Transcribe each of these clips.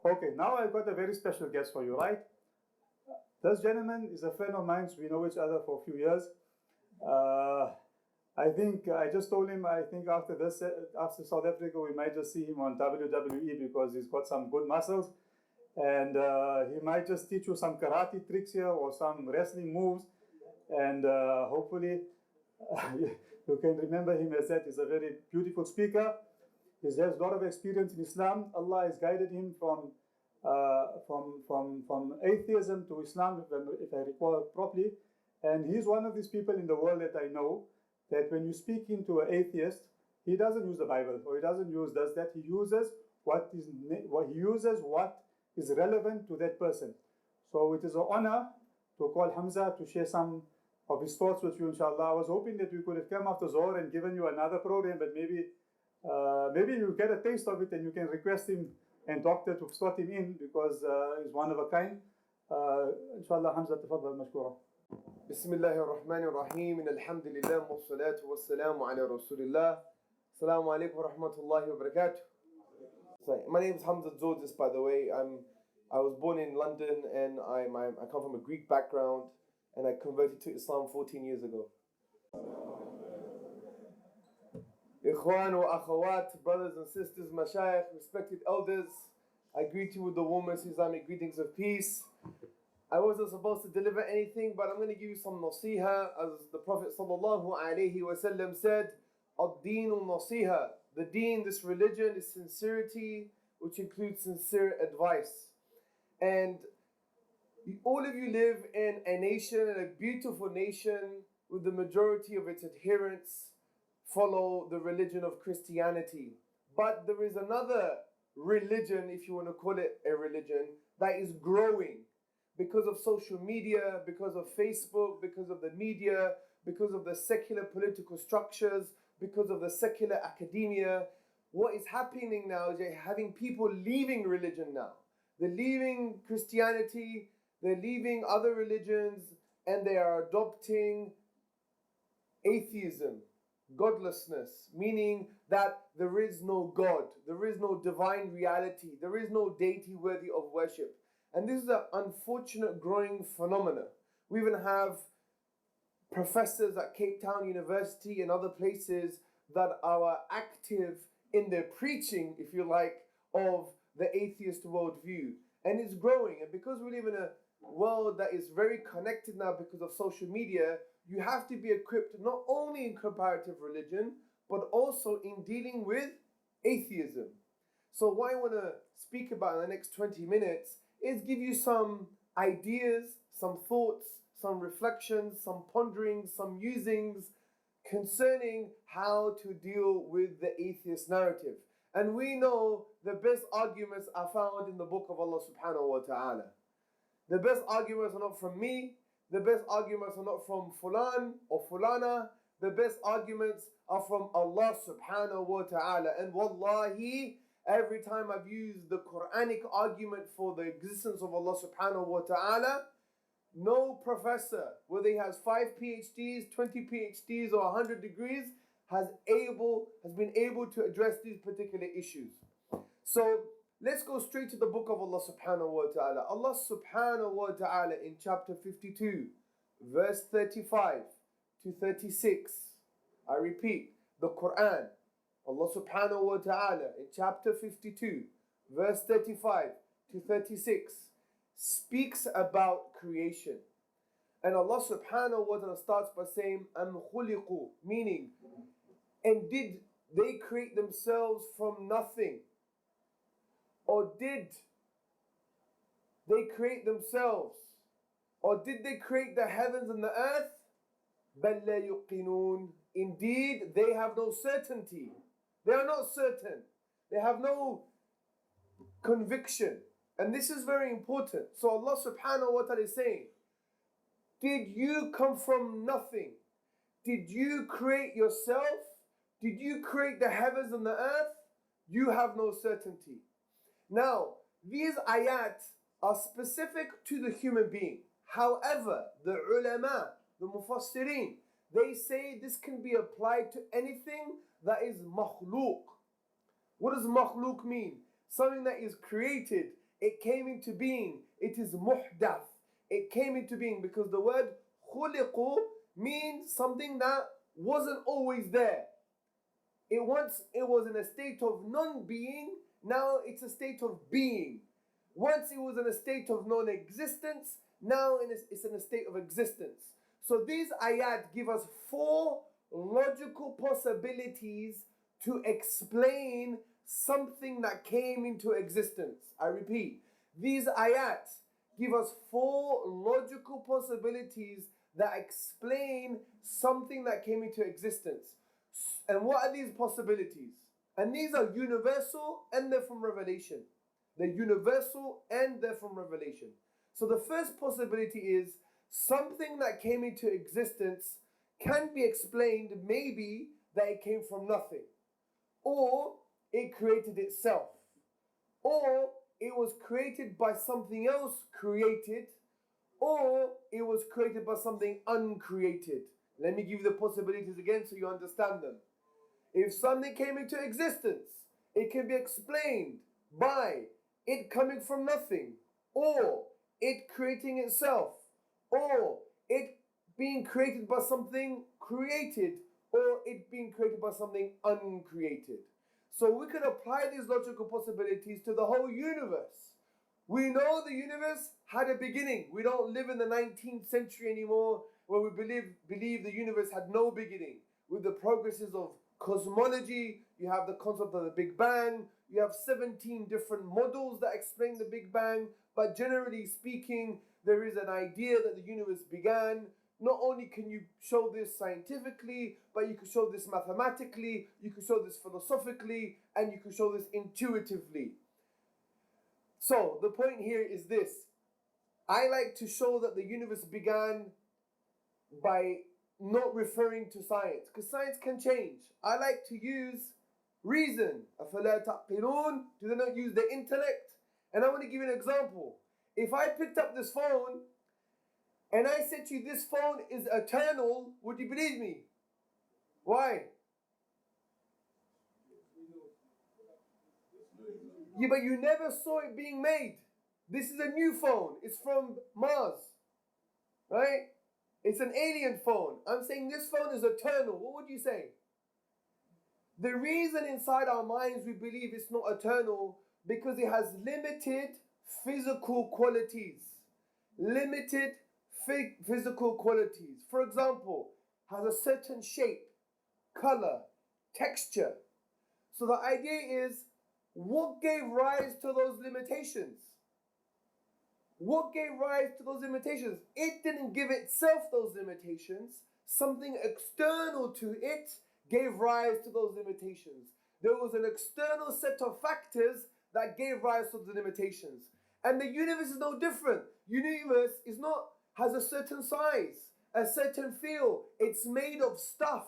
Okay, now I've got a very special guest for you, right? This gentleman is a friend of mine. We know each other for a few years. I think I just told him, I think after this, after South Africa, we might just see him on WWE because he's got some good muscles. And he might just teach you some karate tricks here or some wrestling moves. And hopefully you can remember him as that. He's a very beautiful speaker. He has a lot of experience in Islam. Allah has guided him from atheism to Islam, if I recall properly. And he's one of these people in the world that I know that when you speak into an atheist, he doesn't use the Bible or he doesn't use that. He uses what is relevant to that person. So it is an honor to call Hamza to share some of his thoughts with you, inshallah. I was hoping that we could have come after Zohar and given you another program, but maybe you get a taste of it and you can request him and doctor to slot him in because he's one of a kind. Inshallah, Hamza, tafadhal mashkura. بسم الله الرحمن الرحيم إن الحمد لله والصلاة والسلام على رسول الله السلام عليكم ورحمة الله وبركاته. So, my name is Hamza Tzortzis, by the way. I was born in London and I come from a Greek background and I converted to Islam 14 years ago. Ikhwan wa akhawat, brothers and sisters, mashayikh, respected elders, I greet you with the warmest Islamic greetings of peace. I wasn't supposed to deliver anything, but I'm going to give you some nasiha. As the Prophet ﷺ said, Ad-deenu nasiha. The deen, this religion, is sincerity, which includes sincere advice. And all of you live in a nation, a beautiful nation, with the majority of its adherents follow the religion of Christianity. But there is another religion, if you want to call it a religion, that is growing. Because of social media, because of Facebook, because of the media, because of the secular political structures, because of the secular academia, what is happening now is you're having people leaving religion now. They're leaving Christianity, they're leaving other religions, and they are adopting atheism, godlessness, meaning that there is no God, there is no divine reality, there is no deity worthy of worship. And this is an unfortunate growing phenomena. We even have professors at Cape Town University and other places that are active in their preaching, if you like, of the atheist worldview. And it's growing. And because we live in a world that is very connected now because of social media, you have to be equipped not only in comparative religion, but also in dealing with atheism. So what I want to speak about in the next 20 minutes is give you some ideas, some thoughts, some reflections, some ponderings, some musings concerning how to deal with the atheist narrative. And we know the best arguments are found in the book of Allah subhanahu wa ta'ala. The best arguments are not from me, the best arguments are not from fulan or fulana, the best arguments are from Allah subhanahu wa ta'ala. And wallahi, every time I've used the Quranic argument for the existence of Allah subhanahu wa ta'ala, no professor, whether he has 5 PhDs, 20 PhDs or 100 degrees, has been able to address these particular issues. So let's go straight to the book of Allah subhanahu wa ta'ala. Allah subhanahu wa ta'ala in chapter 52, verse 35 to 36. I repeat, the Quran, Allah subhanahu wa ta'ala in chapter 52, verse 35 to 36, speaks about creation. And Allah subhanahu wa ta'ala starts by saying, Am khuliqu, meaning, and did they create themselves from nothing? Or did they create themselves? Or did they create the heavens and the earth? بَلْ لَا يُقِنُونَ. Indeed, they have no certainty. They are not certain. They have no conviction. And this is very important. So Allah subhanahu wa ta'ala is saying, did you come from nothing? Did you create yourself? Did you create the heavens and the earth? You have no certainty. Now, these ayat are specific to the human being. However, the ulama, the mufassirin, they say this can be applied to anything that is makhluk. What does makhluk mean? Something that is created it came into being. It is muhdath. It came into being because the word khuliqu means something that wasn't always there. It once it was in a state of non-being, now it's a state of being. Once it was in a state of non-existence, now it's in a state of existence. So these ayat give us 4 logical possibilities to explain something that came into existence. I repeat, these ayat give us 4 logical possibilities that explain something that came into existence. And what are these possibilities? And these are universal and they're from revelation. They're universal and they're from revelation. So the first possibility is something that came into existence can be explained maybe that it came from nothing, or it created itself, or it was created by something else created, or it was created by something uncreated. Let me give you the possibilities again so you understand them. If something came into existence, it can be explained by it coming from nothing, or it creating itself, or it being created by something created, or it being created by something uncreated. So we can apply these logical possibilities to the whole universe. We know the universe had a beginning. We don't live in the 19th century anymore where we believe the universe had no beginning. With the progresses of cosmology, you have the concept of the Big Bang, you have 17 different models that explain the Big Bang, but generally speaking, there is an idea that the universe began. Not only can you show this scientifically, but you can show this mathematically, you can show this philosophically, and you can show this intuitively. So the point here is this. I like to show that the universe began by not referring to science, because science can change. I like to use reason. أَفَلَا تَعْقِلُونَ? Do they not use the intellect? And I want to give you an example. If I picked up this phone and I said to you this phone is eternal, would you believe me? Why? Yeah, but you never saw it being made. This is a new phone. It's from Mars. Right? It's an alien phone. I'm saying this phone is eternal. What would you say? The reason inside our minds we believe it's not eternal because it has limited physical qualities. Limited physical qualities. For example, has a certain shape, color, texture. So the idea is, what gave rise to those limitations? What gave rise to those limitations? It didn't give itself those limitations. Something external to it gave rise to those limitations. There was an external set of factors that gave rise to the limitations. And the universe is no different. Universe has a certain size, a certain feel. It's made of stuff,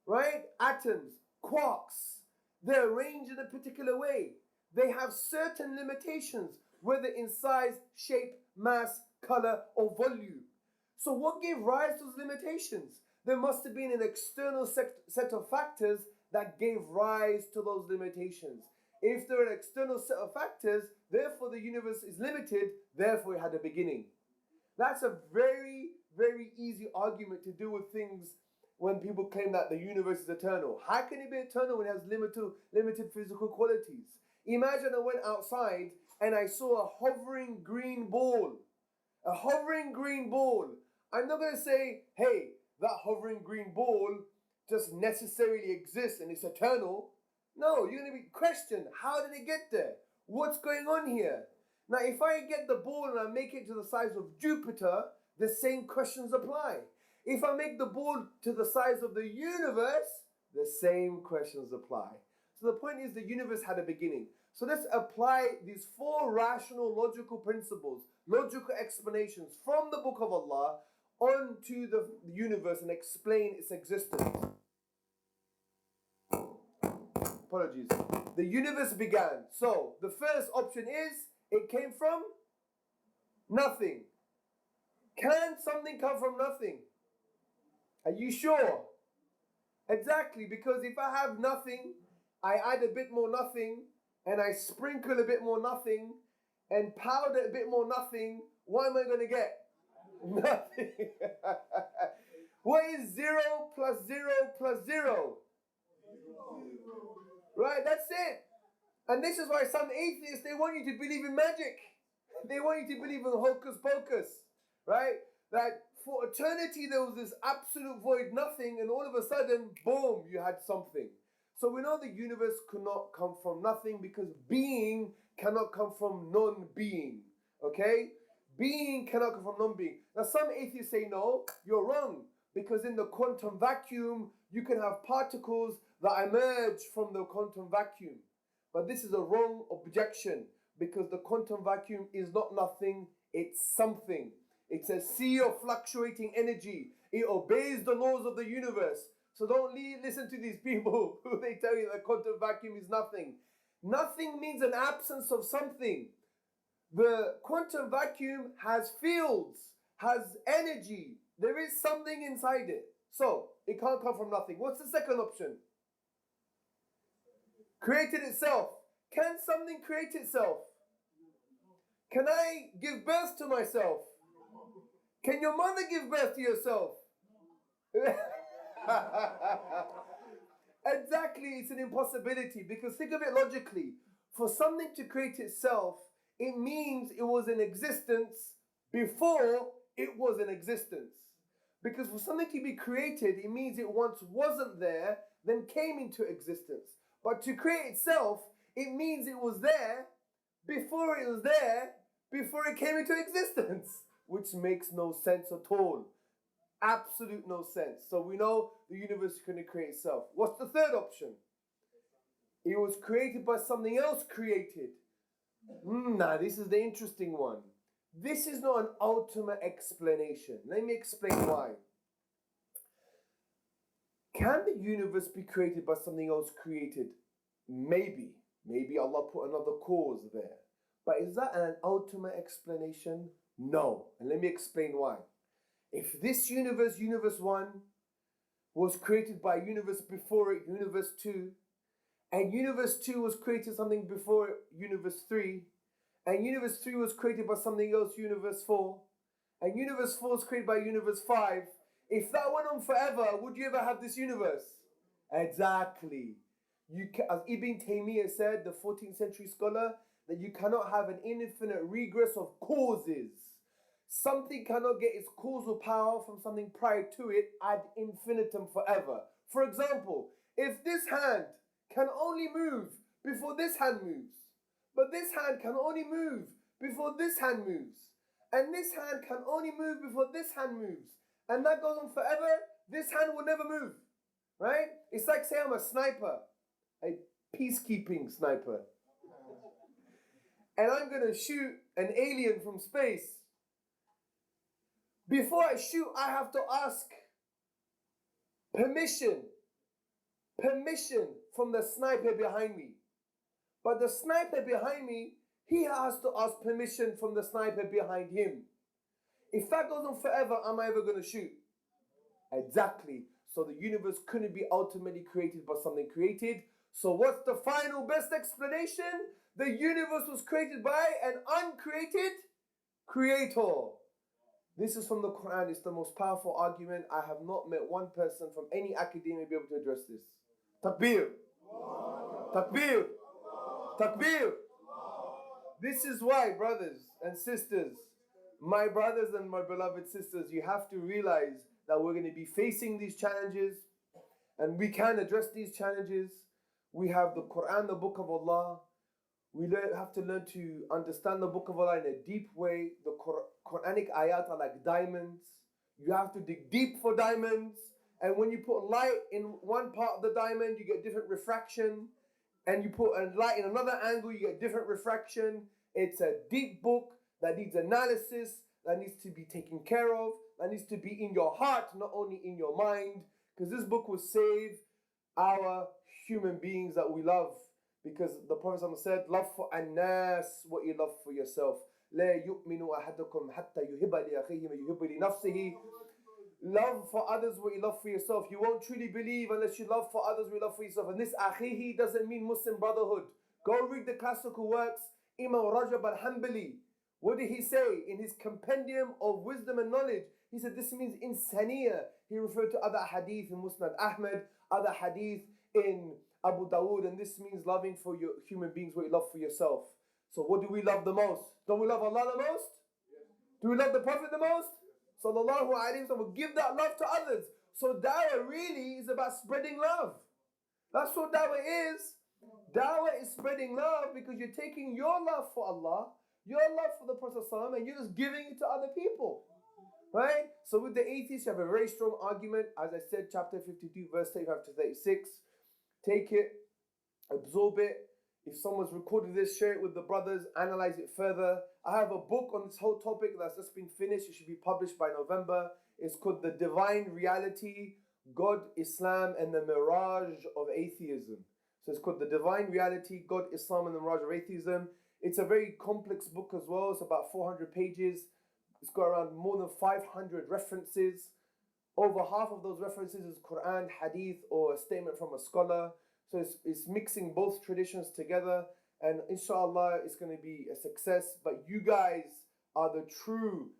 right? Atoms, quarks. They're arranged in a particular way. They have certain limitations, whether in size, shape, mass, color, or volume. So what gave rise to those limitations? There must have been an external set of factors that gave rise to those limitations. If there are an external set of factors, therefore the universe is limited, therefore it had a beginning. That's a very, very easy argument to do with things when people claim that the universe is eternal. How can it be eternal when it has limited physical qualities? Imagine I went outside and I saw a hovering green ball. A hovering green ball. I'm not going to say, hey, that hovering green ball just necessarily exists and it's eternal. No, you're going to be questioned. How did it get there? What's going on here? Now, if I get the ball and I make it to the size of Jupiter, the same questions apply. If I make the ball to the size of the universe, the same questions apply. So the point is the universe had a beginning. So let's apply these 4 rational logical principles, logical explanations from the book of Allah onto the universe and explain its existence. Apologies. The universe began. So the first option is it came from nothing. Can something come from nothing? Are you sure? Exactly, because if I have nothing, I add a bit more nothing, and I sprinkle a bit more nothing, and powder a bit more nothing, what am I going to get? Nothing. What is 0 plus 0 plus 0? Right, that's it. And this is why some atheists, they want you to believe in magic. They want you to believe in hocus pocus. Right? That for eternity there was this absolute void, nothing, and all of a sudden, boom, you had something. So we know the universe could not come from nothing because being cannot come from non-being. Okay? Being cannot come from non-being. Now some atheists say, no, you're wrong. Because in the quantum vacuum, you can have particles that emerge from the quantum vacuum. But this is a wrong objection because the quantum vacuum is not nothing, it's something. It's a sea of fluctuating energy. It obeys the laws of the universe. So don't listen to these people who they tell you that quantum vacuum is nothing. Nothing means an absence of something. The quantum vacuum has fields, has energy. There is something inside it. So, it can't come from nothing. What's the second option? Created itself. Can something create itself? Can I give birth to myself? Can your mother give birth to yourself? Exactly, it's an impossibility because think of it logically. For something to create itself, it means it was in existence before it was in existence. Because for something to be created, it means it once wasn't there, then came into existence. But to create itself, it means it was there before it was there, before it came into existence. Which makes no sense at all. Absolute no sense. So we know the universe is going to create itself. What's the third option? It was created by something else created. Now this is the interesting one. This is not an ultimate explanation. Let me explain why. Can the universe be created by something else created? Maybe. Maybe Allah put another cause there. But is that an ultimate explanation? No. And let me explain why. If this universe, universe 1, was created by a universe before it, universe 2, and universe 2 was created something before it, universe 3, and universe 3 was created by something else, universe 4, and universe 4 was created by universe 5, if that went on forever, would you ever have this universe? Exactly. As Ibn Taymiyyah said, the 14th century scholar, that you cannot have an infinite regress of causes. Something cannot get its causal power from something prior to it ad infinitum forever. For example, if this hand can only move before this hand moves, but this hand can only move before this hand moves, and this hand can only move before this hand moves, and that goes on forever, this hand will never move, right? It's like say I'm a sniper, a peacekeeping sniper, and I'm going to shoot an alien from space. Before I shoot, I have to ask permission from the sniper behind me. But the sniper behind me, he has to ask permission from the sniper behind him. If that goes on forever, am I ever going to shoot? Exactly. So the universe couldn't be ultimately created by something created. So what's the final best explanation? The universe was created by an uncreated creator. This is from the Quran. It's the most powerful argument. I have not met one person from any academia be able to address this. Takbir. Takbir. Takbir. This is why, brothers and sisters, my brothers and my beloved sisters, you have to realize that we're going to be facing these challenges and we can address these challenges. We have the Quran, the book of Allah. We have to learn to understand the book of Allah in a deep way. The Quranic ayat are like diamonds. You have to dig deep for diamonds. And when you put light in one part of the diamond, you get different refraction. And you put a light in another angle, you get different refraction. It's a deep book that needs analysis, that needs to be taken care of, that needs to be in your heart, not only in your mind. Because this book will save our human beings that we love. Because the Prophet said, love for an-nas what you love for yourself. لا يؤمن أحدكم حتى يحب لأخيه ما يحب لنفسه. Love for others what you love for yourself. You won't truly believe unless you love for others what you love for yourself. And this akhihi doesn't mean Muslim brotherhood. Go read the classical works. Imam Rajab al-Hanbali, what did he say in his compendium of wisdom and knowledge? He said this means insaniya. He referred to other hadith in Musnad Ahmed, other hadith in Abu Dawood, and this means loving for your human beings what you love for yourself. So what do we love the most? Don't we love Allah the most? Do we love the Prophet the most? Sallallahu alayhi wa sallam. Give that love to others. So dawah really is about spreading love. That's what dawah is. Dawah is spreading love because you're taking your love for Allah, your love for the Prophet ﷺ, and you're just giving it to other people. Right? So with the atheists, you have a very strong argument. As I said, chapter 52, verse 35 to 36. Take it, absorb it. If someone's recorded this, share it with the brothers, analyze it further. I have a book on this whole topic that's just been finished. It should be published by November. It's called The Divine Reality, God, Islam, and the Mirage of Atheism. So it's called The Divine Reality, God, Islam, and the Mirage of Atheism. It's a very complex book as well. It's about 400 pages. It's got around more than 500 references. Over half of those references is Quran, Hadith, or a statement from a scholar. So it's mixing both traditions together. And inshallah, it's going to be a success. But you guys are the true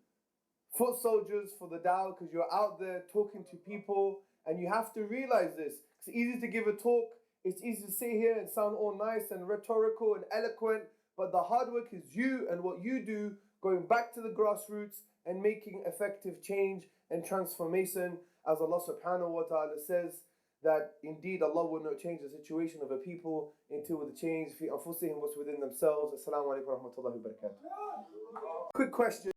foot soldiers for the dawah because you're out there talking to people. And you have to realize this. It's easy to give a talk. It's easy to sit here and sound all nice and rhetorical and eloquent. But the hard work is you and what you do, going back to the grassroots and making effective change and transformation. As Allah subhanahu wa ta'ala says, that indeed Allah will not change the situation of a people until the change fi anfusihim, what's within themselves. Assalamu alaikum wa rahmatullahi wa barakatuh. Quick question.